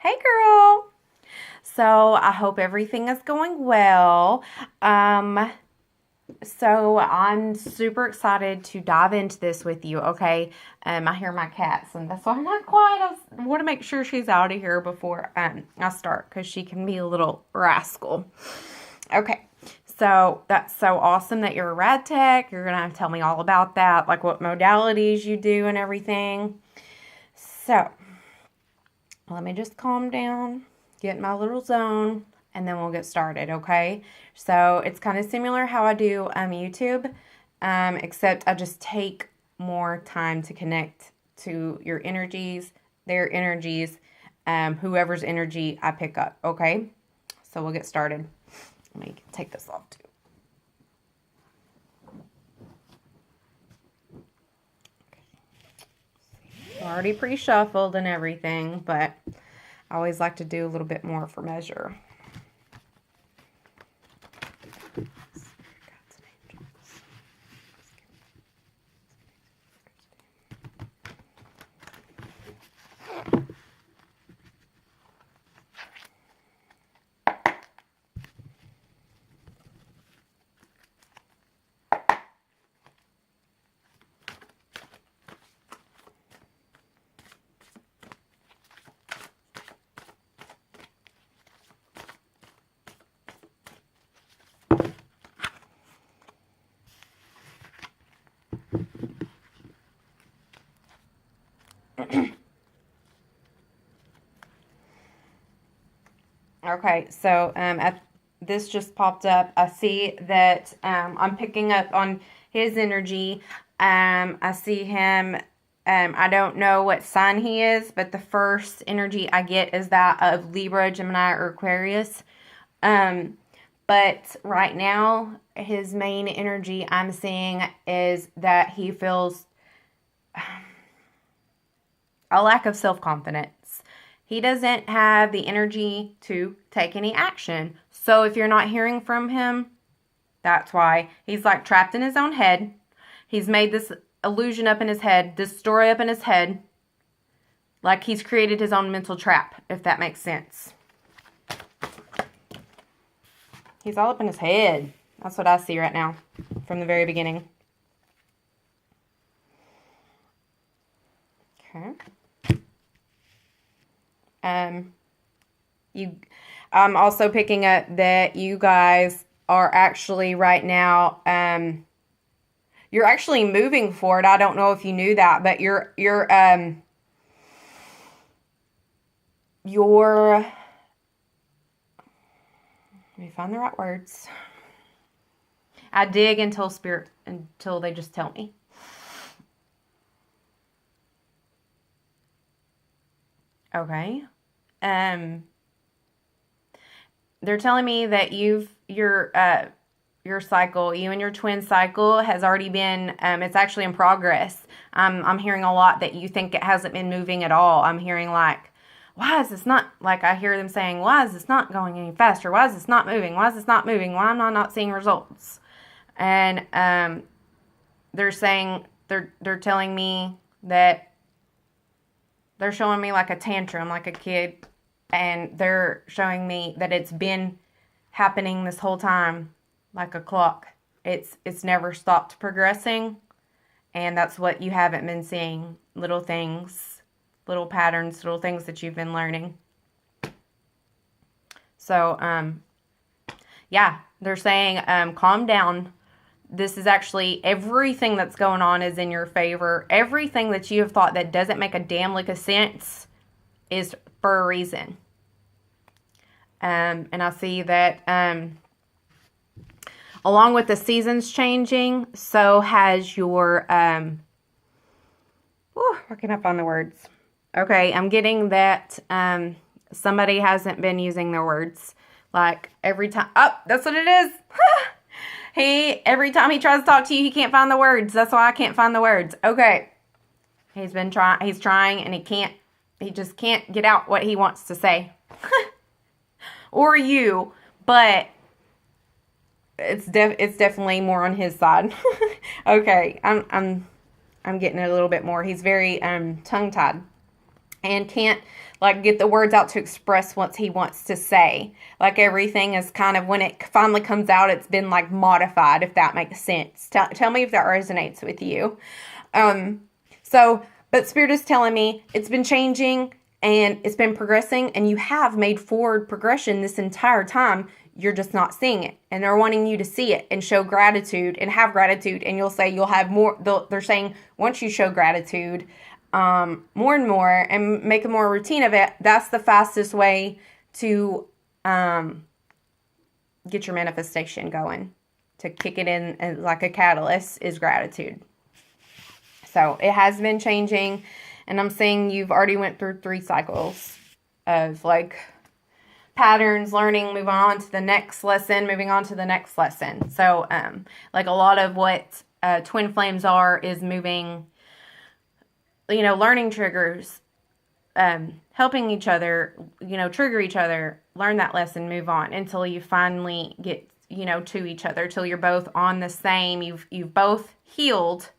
Hey girl. So I hope everything is going well. So I'm super excited to dive into this with you, okay? I hear my cats and that's why I'm not quiet. I want to make sure she's out of here before I start because she can be a little rascal. Okay. So that's so awesome that you're a rad tech. You're gonna have to tell me all about that, like what modalities you do and everything. So let me just calm down, get in my little zone, and then we'll get started, okay? So it's kind of similar how I do YouTube, except I just take more time to connect to your energies, their energies, whoever's energy I pick up, okay? So we'll get started. Let me take this off too. Already pre-shuffled and everything, but I always like to do a little bit more for measure. Okay, so this just popped up. I see that I'm picking up on his energy. I see him. I don't know what sign he is, but the first energy I get is that of Libra, Gemini, or Aquarius. But right now, his main energy I'm seeing is that he feels a lack of self-confidence. He doesn't have the energy to take any action. So if you're not hearing from him, that's why. He's like trapped in his own head. He's made this illusion up in his head, this story up in his head. Like he's created his own mental trap, if that makes sense. He's all up in his head. That's what I see right now from the very beginning. Okay. I'm also picking up that you guys are actually right now, you're actually moving forward. I don't know if you knew that, but let me find the right words. I dig until they just tell me. Okay. They're telling me that your cycle, you and your twin cycle has already been, it's actually in progress. I'm hearing a lot that you think it hasn't been moving at all. I'm hearing like, why is this not, like I hear them saying, why is this not going any faster? Why is this not moving? Why is this not moving? Why am I not seeing results? And, they're saying, they're telling me that they're showing me like a tantrum, like a kid, and they're showing me that it's been happening this whole time, like a clock. It's never stopped progressing, and that's what you haven't been seeing. Little things, little patterns, little things that you've been learning. So, yeah, they're saying, calm down. This is actually, everything that's going on is in your favor. Everything that you have thought that doesn't make a damn lick of sense is for a reason. And I see that along with the seasons changing, so has your, working up on the words. Okay, I'm getting that somebody hasn't been using their words. Like every time, that's what it is. Every time he tries to talk to you, he can't find the words. That's why I can't find the words. Okay. He's trying and he just can't get out what he wants to say. Or you, but it's definitely more on his side. Okay. I'm getting it a little bit more. He's very tongue-tied. and can't like get the words out to express what he wants to say. Like everything is kind of, when it finally comes out, it's been like modified, if that makes sense. Tell me if that resonates with you. But Spirit is telling me it's been changing and it's been progressing, and you have made forward progression this entire time. You're just not seeing it, and they're wanting you to see it and show gratitude and have gratitude. And you'll say you'll have more. They're saying once you show gratitude, more and more, and make a more routine of it, that's the fastest way to get your manifestation going, to kick it in like a catalyst, is gratitude. So it has been changing, and I'm saying you've already went through 3 cycles of like patterns, learning, moving on to the next lesson, moving on to the next lesson. So like a lot of what twin flames are is moving, learning triggers, helping each other, trigger each other, learn that lesson, move on until you finally get, to each other, till you're both on the same, you've both healed.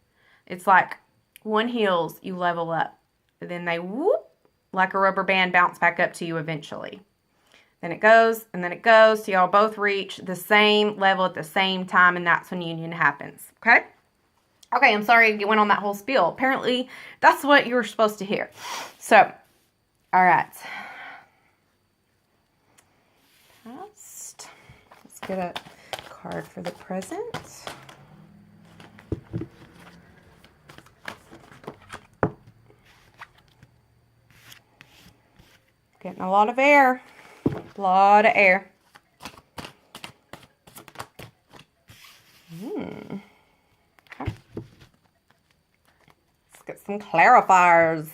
It's like one heals, you level up. Then they whoop, like a rubber band, bounce back up to you eventually. Then it goes, and then it goes, so y'all both reach the same level at the same time, and that's when union happens. Okay? Okay, I'm sorry I went on that whole spiel. Apparently, that's what you were supposed to hear. So, all right. Past. Let's get a card for the present. Getting a lot of air. A lot of air. Okay. Let's get some clarifiers.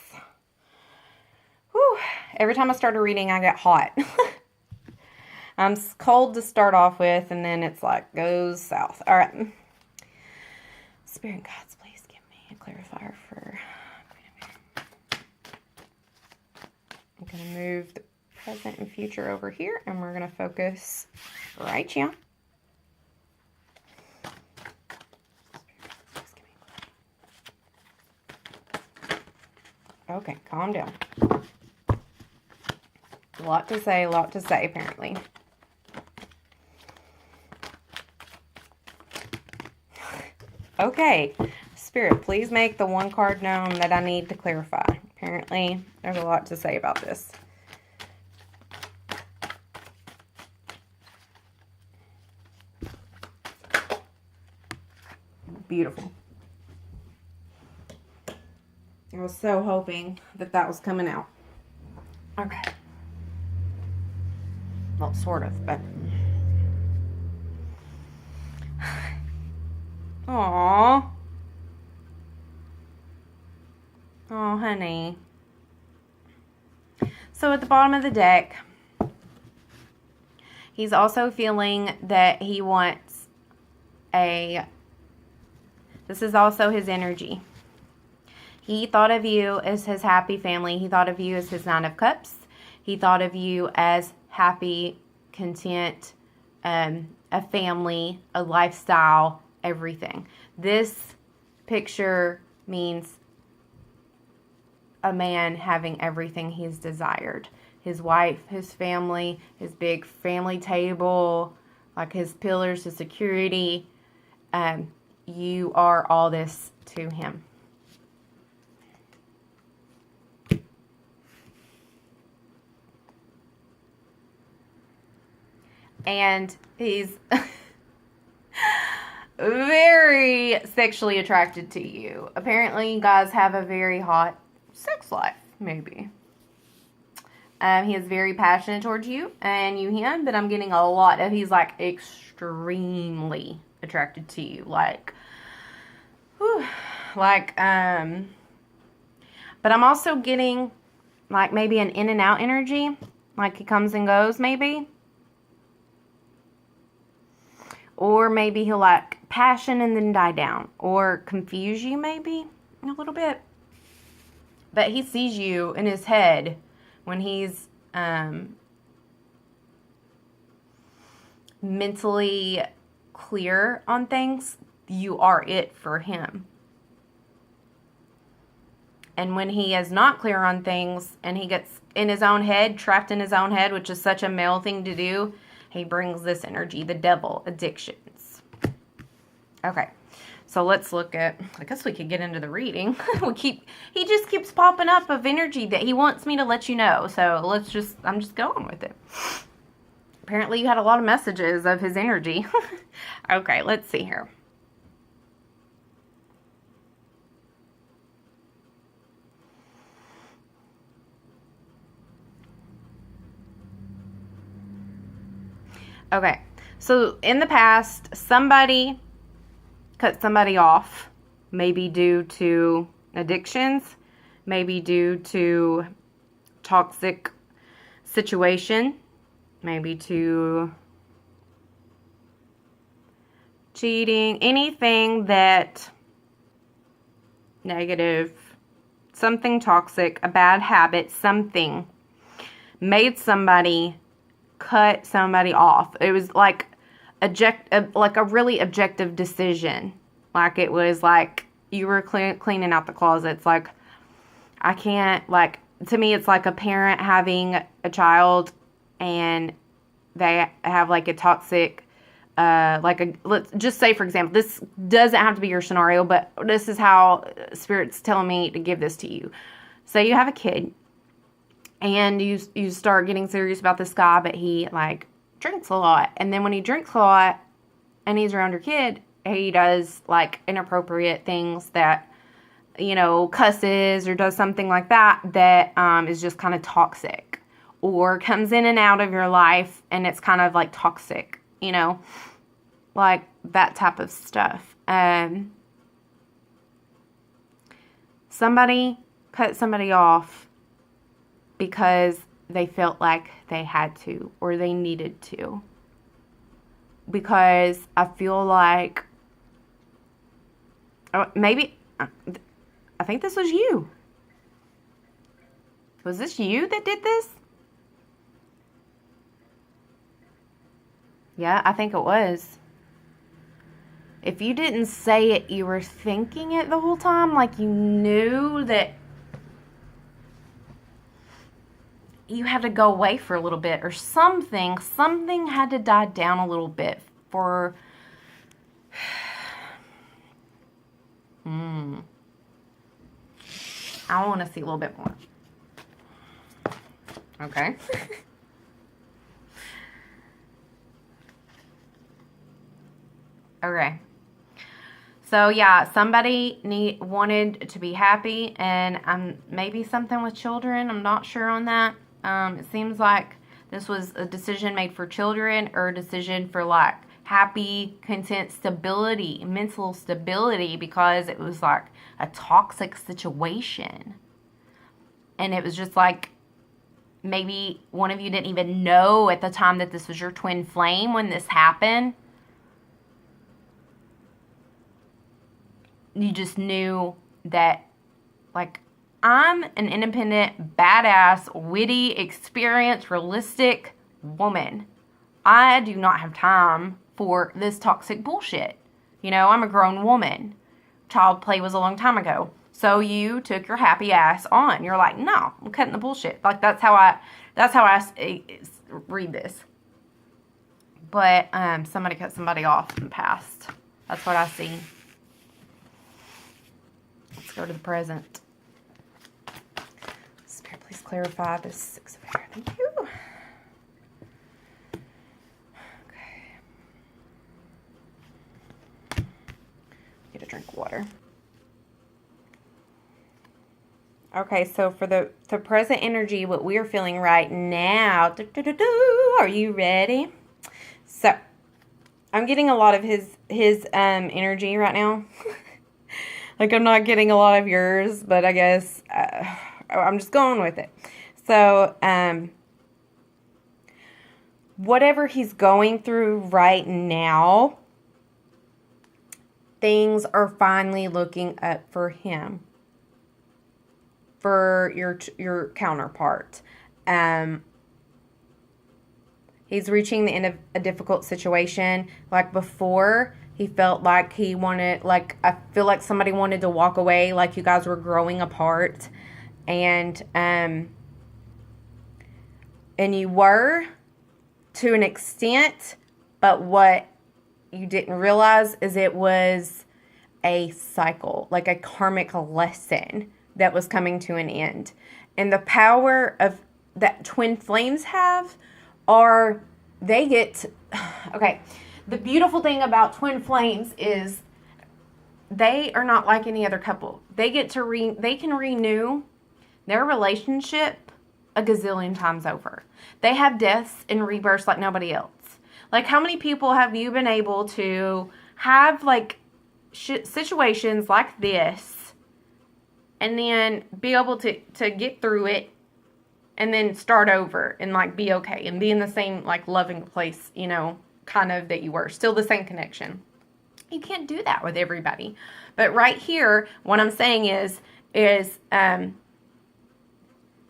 Whew. Every time I start a reading, I get hot. I'm cold to start off with, and then it's like goes south. All right. Spirit gods, please give me a clarifier for Queen of Air. I'm going to move the present and future over here, and we're going to focus right here. Okay, calm down. A lot to say, apparently. Okay, Spirit, please make the one card known that I need to clarify. Apparently, there's a lot to say about this. Beautiful. I was so hoping that that was coming out. Okay. Well, sort of, but... Aww. Oh, honey. So at the bottom of the deck, he's also feeling that he wants this is also his energy. He thought of you as his happy family. He thought of you as his 9 of Cups. He thought of you as happy, content, a family, a lifestyle, everything. This picture means a man having everything he's desired. His wife, his family, his big family table, like his pillars, his security. You are all this to him. And he's very sexually attracted to you. Apparently, you guys have a very hot sex life, maybe. He is very passionate towards you and you him, but I'm getting a lot of, he's like extremely attracted to you. Like, whew, like, but I'm also getting like maybe an in and out energy. Like he comes and goes, maybe. Or maybe he'll like passion and then die down. Or confuse you maybe a little bit. But he sees you in his head when he's mentally clear on things. You are it for him. And when he is not clear on things and he gets in his own head, trapped in his own head, which is such a male thing to do, he brings this energy, the devil, addictions. Okay, so let's look at, I guess we could get into the reading. He just keeps popping up of energy that he wants me to let you know. So I'm just going with it. Apparently you had a lot of messages of his energy. Okay, let's see here. Okay, so in the past, somebody cut somebody off, maybe due to addictions, maybe due to toxic situation, maybe to cheating, anything that negative, something toxic, a bad habit, something made somebody cut somebody off. It was like a really objective decision. Like it was like you were cleaning out the closets. Like I can't, like, to me it's like a parent having a child and they have like a toxic let's just say, for example, this doesn't have to be your scenario, but this is how Spirit's telling me to give this to you. Say you have a kid and you start getting serious about this guy, but he like drinks a lot. And then when he drinks a lot and he's around your kid, he does like inappropriate things that, you know, cusses or does something like that is just kind of toxic, or comes in and out of your life and it's kind of like toxic, you know, like that type of stuff. Somebody cut somebody off because they felt like they had to or they needed to. Because I feel like maybe, I think this was you. Was this you that did this? Yeah, I think it was. If you didn't say it, you were thinking it the whole time, like you knew that you had to go away for a little bit or something. Something had to die down a little bit for... I want to see a little bit more. Okay. Okay. So yeah, somebody wanted to be happy, and maybe something with children. I'm not sure on that. It seems like this was a decision made for children, or a decision for like happy, content, stability, mental stability, because it was like a toxic situation. And it was just like, maybe one of you didn't even know at the time that this was your twin flame when this happened. You just knew that, like, I'm an independent, badass, witty, experienced, realistic woman. I do not have time for this toxic bullshit. You know, I'm a grown woman. Child play was a long time ago. So you took your happy ass on. You're like, no, I'm cutting the bullshit. Like, that's how I read this. But somebody cut somebody off in the past. That's what I see. Let's go to the present. Spirit, please clarify this Six of Air. Thank you. Okay. Get a drink of water. Okay, so for the present energy, what we're feeling right now, are you ready? So, I'm getting a lot of his energy right now. Like, I'm not getting a lot of yours, but I guess I'm just going with it. So, whatever he's going through right now, things are finally looking up for him. For your counterpart. He's reaching the end of a difficult situation. Like before, He felt like he wanted, like, I feel like somebody wanted to walk away, like you guys were growing apart. And you were, to an extent, but what you didn't realize is it was a cycle, like a karmic lesson that was coming to an end. And the power of that twin flames have are, they get, okay, the beautiful thing about twin flames is they are not like any other couple. They get to they can renew their relationship a gazillion times over. They have deaths and rebirths like nobody else. Like, how many people have you been able to have, like, situations like this and then be able to get through it and then start over and, like, be okay and be in the same, like, loving place, you know, kind of that you were. Still the same connection. You can't do that with everybody. But right here, what I'm saying is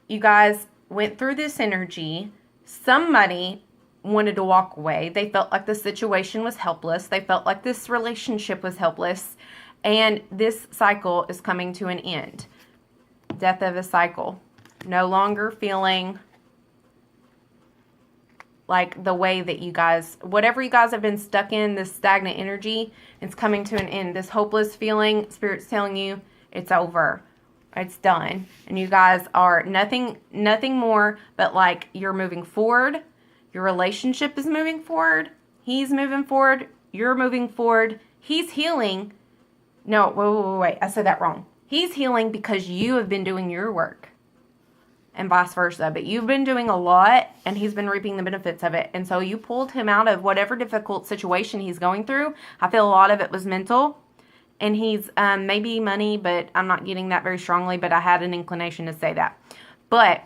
you guys went through this energy. Somebody wanted to walk away. They felt like the situation was helpless. They felt like this relationship was helpless. And this cycle is coming to an end. Death of a cycle. No longer feeling like the way that you guys, whatever you guys have been stuck in, this stagnant energy, it's coming to an end. This hopeless feeling, Spirit's telling you it's over. It's done. And you guys are nothing more but, like, you're moving forward. Your relationship is moving forward. He's moving forward. You're moving forward. He's healing. No, wait. I said that wrong. He's healing because you have been doing your work. And vice versa. But you've been doing a lot, and he's been reaping the benefits of it. And so you pulled him out of whatever difficult situation he's going through. I feel a lot of it was mental. And he's maybe money, but I'm not getting that very strongly. But I had an inclination to say that. But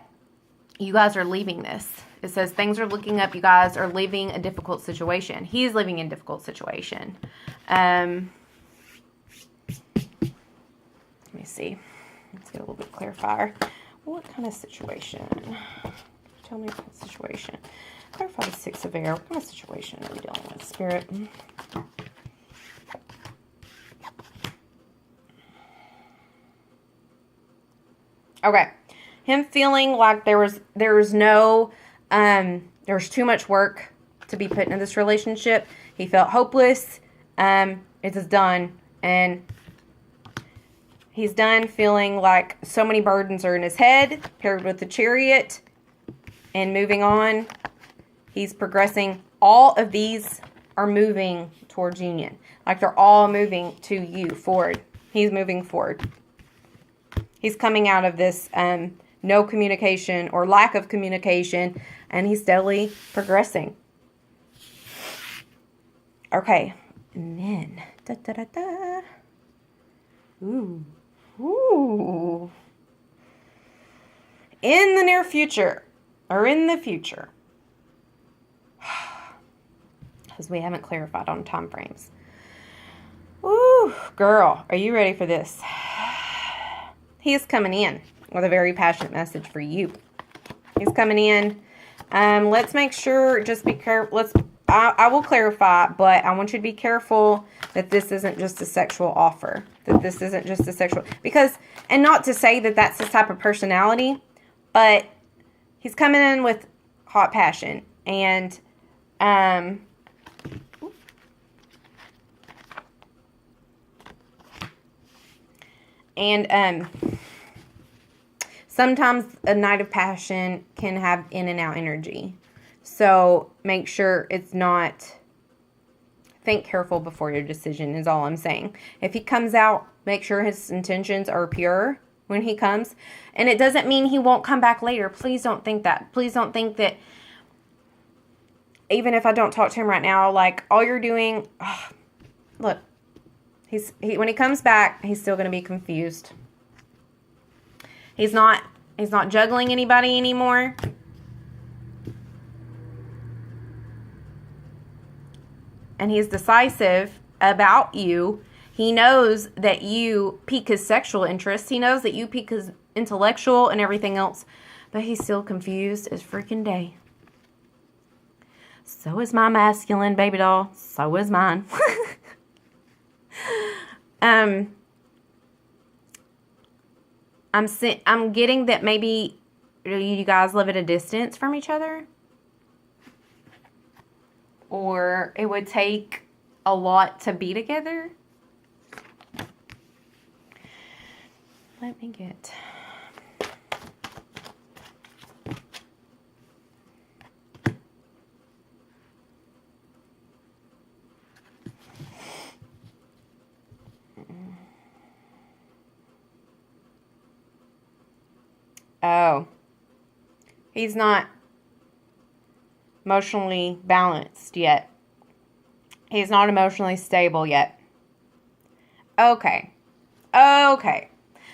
you guys are leaving this. It says things are looking up. You guys are leaving a difficult situation. He's living in a difficult situation. Let me see. Let's get a little bit clarifier. What kind of situation? Tell me what kind of situation. Clarify the Six of Air. What kind of situation are we dealing with, Spirit? Okay. Him feeling like there was too much work to be put into this relationship. He felt hopeless. It is done. And he's done feeling like so many burdens are in his head, paired with the Chariot. And moving on, he's progressing. All of these are moving towards union. Like, they're all moving to you, forward. He's moving forward. He's coming out of this no communication or lack of communication, and he's steadily progressing. Okay, and then Ooh. In the near future, or in the future, because we haven't clarified on time frames. Ooh, girl, are you ready for this? He is coming in with a very passionate message for you. He's coming in. Let's make sure, just be careful. I will clarify, but I want you to be careful that this isn't just a sexual offer. That this isn't just a sexual, because, and not to say that that's his type of personality, but he's coming in with hot passion. And, sometimes a night of passion can have in and out energy. So make sure it's not, think careful before your decision is all I'm saying. If he comes out, make sure his intentions are pure when he comes. And it doesn't mean he won't come back later. Please don't think that. Please don't think that even if I don't talk to him right now, like, all you're doing, look, when he comes back, he's still going to be confused. He's not juggling anybody anymore. And he's decisive about you. He knows that you pique his sexual interest. He knows that you pique his intellectual and everything else. But he's still confused as freaking day. So is my masculine, baby doll. So is mine. I'm getting that maybe you guys live at a distance from each other. Or it would take a lot to be together. Let me get... Oh. He's not emotionally balanced yet. He's not emotionally stable yet. Okay. Okay.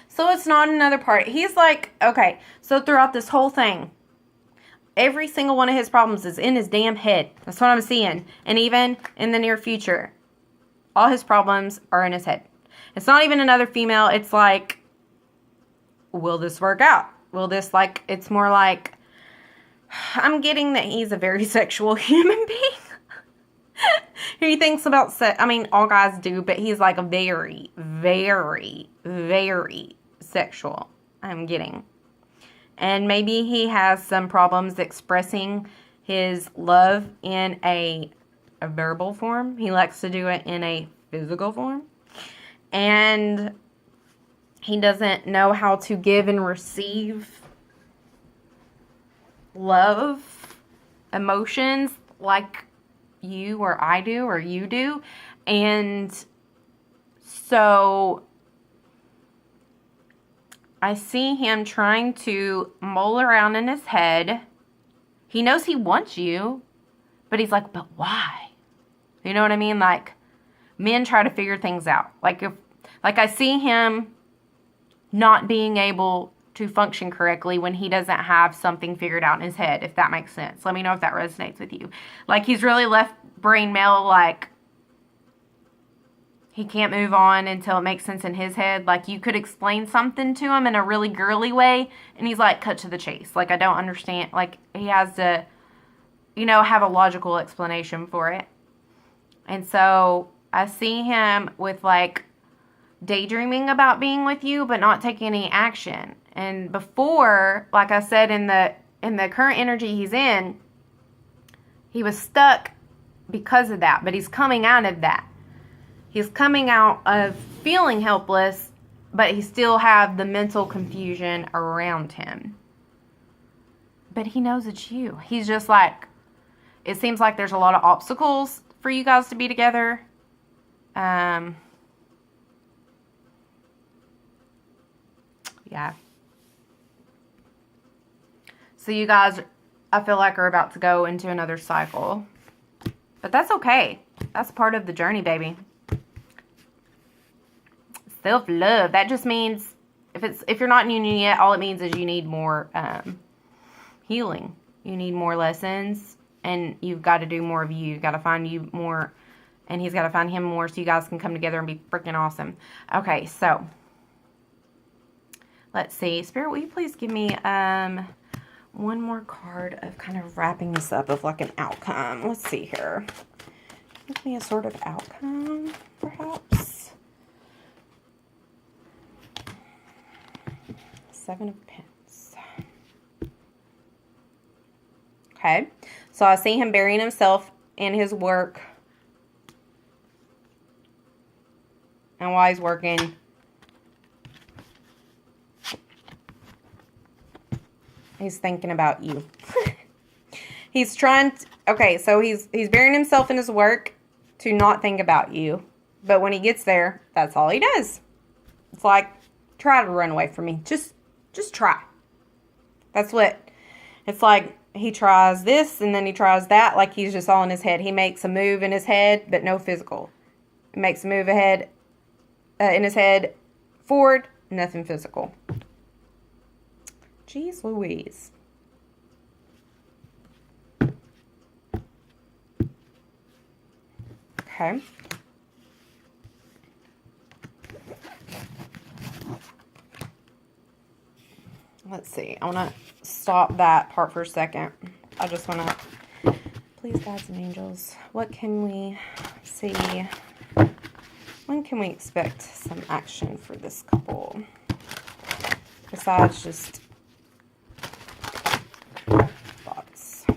So it's not another part. He's like, okay, so throughout this whole thing, every single one of his problems is in his damn head. That's what I'm seeing. And even in the near future, all his problems are in his head. It's not even another female. It's like, will this work out? Will this, like, it's more like, I'm getting that he's a very sexual human being. He thinks about sex. I mean, all guys do, but he's like a very, very, very sexual. I'm getting. And maybe he has some problems expressing his love in a verbal form. He likes to do it in a physical form. And he doesn't know how to give and receive love, emotions like you or I do or you do. And so I see him trying to mull around in his head. He knows he wants you, but he's like, but why? You know what I mean? Like, men try to figure things out. Like I see him not being able to function correctly when he doesn't have something figured out in his head, if that makes sense. Let me know if that resonates with you. Like, he's really left brain male, like, he can't move on until it makes sense in his head. Like, you could explain something to him in a really girly way, and he's like, cut to the chase. Like, I don't understand. Like, he has to, have a logical explanation for it. And so I see him with, like, daydreaming about being with you, but not taking any action. And before, like I said, in the current energy he's in, he was stuck because of that. But he's coming out of that. He's coming out of feeling helpless, but he still have the mental confusion around him. But he knows it's you. He's just like, it seems like there's a lot of obstacles for you guys to be together. Yeah. So you guys, I feel like, are about to go into another cycle. But that's okay. That's part of the journey, baby. Self-love. That just means, if you're not in union yet, all it means is you need more healing. You need more lessons. And you've got to do more of you. You've got to find you more. And he's got to find him more so you guys can come together and be freaking awesome. Okay, so let's see. Spirit, will you please give me one more card of kind of wrapping this up of like an outcome. Let's see here. Give me a sort of outcome, perhaps. 7 of Pentacles. Okay. So I see him burying himself in his work. And while he's working, he's thinking about you. He's trying to, okay, so he's burying himself in his work to not think about you. But when he gets there, that's all he does. It's like, try to run away from me. Just try. That's what, it's like he tries this and then he tries that, like he's just all in his head. He makes a move in his head, but no physical. He makes a move ahead, in his head, forward, nothing physical. Jeez Louise. Okay. Let's see. I want to stop that part for a second. I just want to, please, guides and angels, what can we see When can we expect some action for this couple? Besides just thoughts.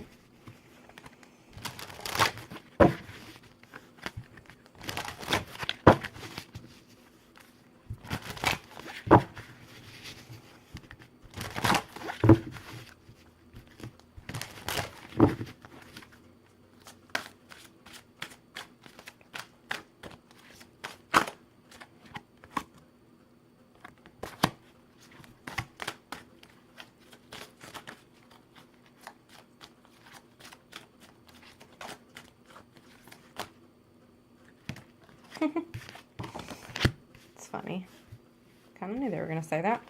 It's funny. Kind of knew they were going to say that.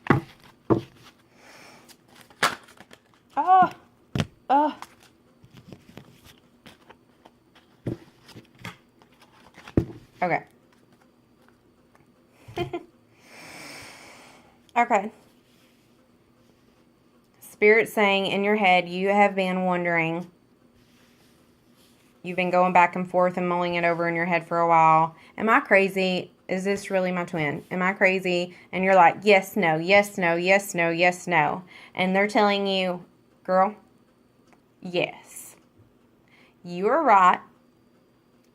Oh! Oh! Okay. Okay. Spirit saying in your head, you have been wondering. You've been going back and forth and mulling it over in your head for a while. Am I crazy? Is this really my twin? Am I crazy? And you're like, yes, no, yes, no, yes, no, yes, no. And they're telling you, girl, yes. You are right.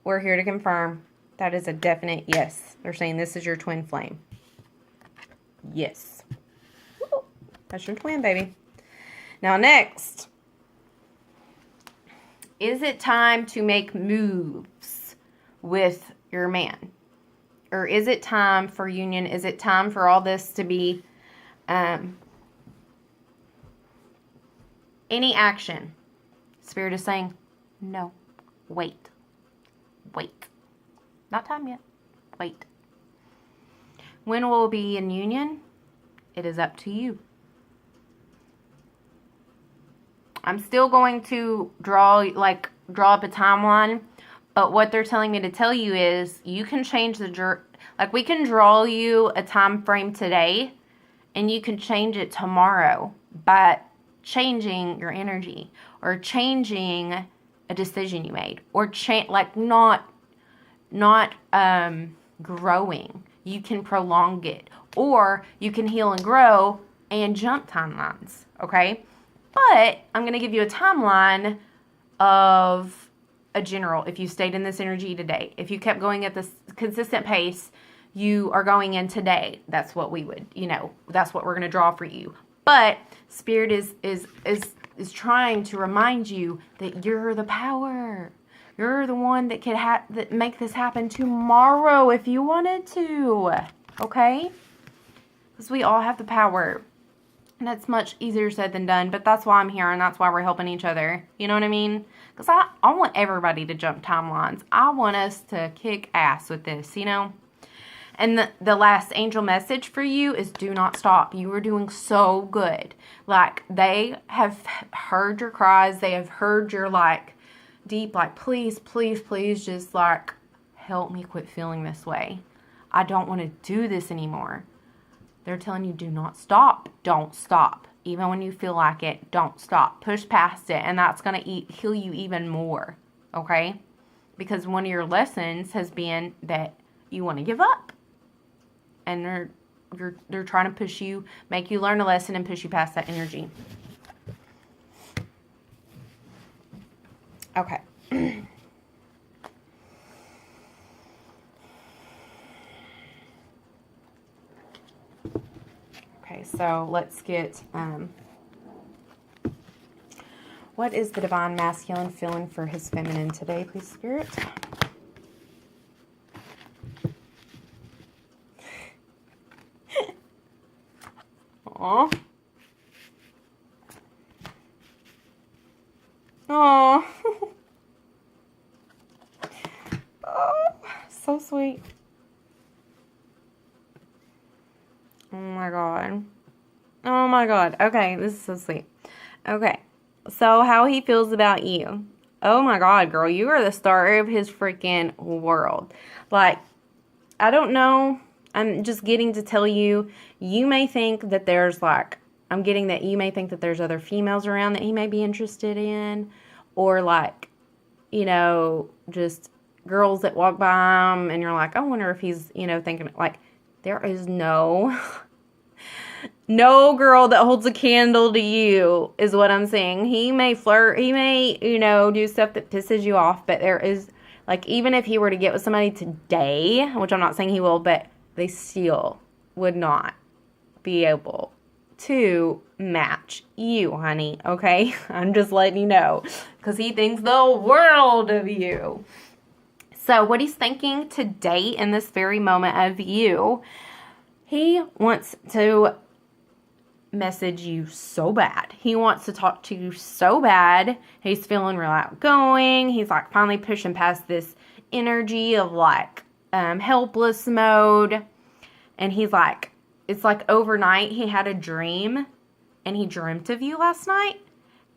We're here to confirm that is a definite yes. They're saying this is your twin flame. Yes. Woo. That's your twin, baby. Now, next. Is it time to make moves with your man? Or is it time for union? Is it time for all this to be any action? Spirit is saying, no, wait. Wait. Not time yet. Wait. When will we be in union? It is up to you. I'm still going to draw up a timeline, but what they're telling me to tell you is you can change we can draw you a time frame today and you can change it tomorrow by changing your energy or changing a decision you made or not growing. You can prolong it, or you can heal and grow and jump timelines, okay? But I'm going to give you a timeline of a general. If you stayed in this energy today, if you kept going at this consistent pace, you are going in today. That's what we would, that's what we're going to draw for you. But Spirit is trying to remind you that you're the power. You're the one that could that make this happen tomorrow if you wanted to. Okay? Because we all have the power. And that's much easier said than done, but that's why I'm here, and that's why we're helping each other. You know what I mean? Because I want everybody to jump timelines. I want us to kick ass with this, And the last angel message for you is do not stop. You are doing so good. They have heard your cries. They have heard your, deep, please, please, please, just, help me quit feeling this way. I don't want to do this anymore. They're telling you, do not stop. Don't stop. Even when you feel like it, don't stop. Push past it, and that's going to heal you even more, okay? Because one of your lessons has been that you want to give up. And they're trying to push you, make you learn a lesson and push you past that energy. Okay. Okay, so let's get, what is the divine masculine feeling for his feminine today, please, Spirit? Aww. Aww. Oh, so sweet. Oh my god. Oh my god. Okay, this is so sweet. Okay, so how he feels about you. Oh my god, girl, you are the star of his freaking world. I don't know. I'm just getting to tell you, you may think that there's I'm getting that you may think that there's other females around that he may be interested in, or just girls that walk by him, and you're like, I wonder if he's, thinking, like, there is no girl that holds a candle to you, is what I'm saying. He may flirt, he may, do stuff that pisses you off, but there is, like, even if he were to get with somebody today, which I'm not saying he will, but they still would not be able to match you, honey, okay? I'm just letting you know, because he thinks the world of you. So what he's thinking today in this very moment of you, he wants to message you so bad. He wants to talk to you so bad. He's feeling real outgoing. He's like finally pushing past this energy of like helpless mode. And he's like, it's like overnight he had a dream, and he dreamt of you last night,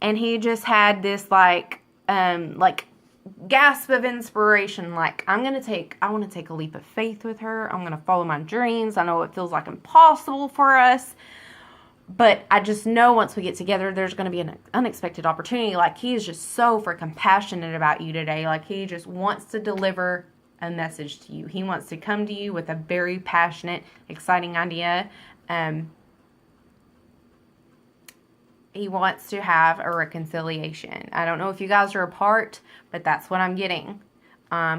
and he just had this like gasp of inspiration, like, I want to take a leap of faith with her. I'm going to follow my dreams. I know it feels like impossible for us, but I just know once we get together, there's going to be an unexpected opportunity. Like, he is just so freaking passionate about you today. Like, he just wants to deliver a message to you. He wants to come to you with a very passionate, exciting idea. He wants to have a reconciliation. I don't know if you guys are apart, but that's what I'm getting.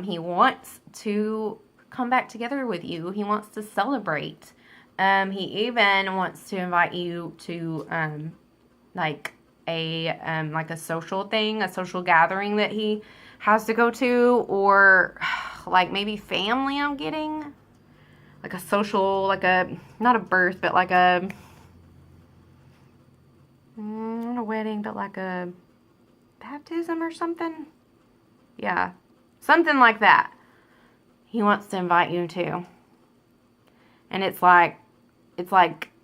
He wants to come back together with you. He wants to celebrate. He even wants to invite you to like a social thing, a social gathering that he has to go to, or like maybe family. I'm getting like a social, like a, not a birth, but like a, not a wedding, but like a baptism or something. Yeah, something like that. He wants to invite you to. And it's like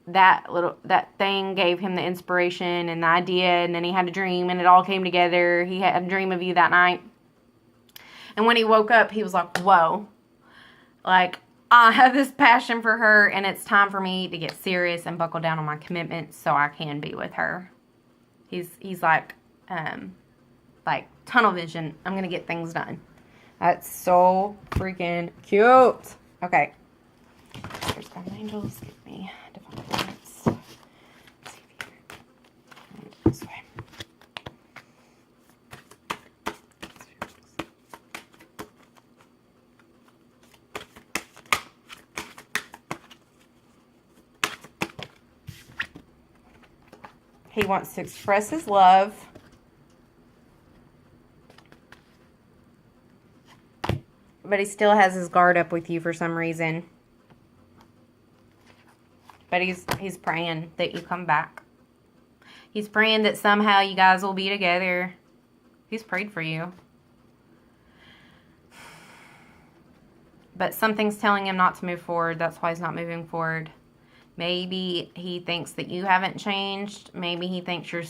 that thing gave him the inspiration and the idea, and then he had a dream, and it all came together. He had a dream of you that night. And when he woke up, he was like, whoa, like, I have this passion for her, and it's time for me to get serious and buckle down on my commitments so I can be with her. He's like tunnel vision. I'm going to get things done. That's so freaking cute. Okay. Here's my angels. Give me divine guidance. Let's see if you this way. He wants to express his love. But he still has his guard up with you for some reason. But he's praying that you come back. He's praying that somehow you guys will be together. He's prayed for you. But something's telling him not to move forward. That's why he's not moving forward. Maybe he thinks that you haven't changed. Maybe he thinks you're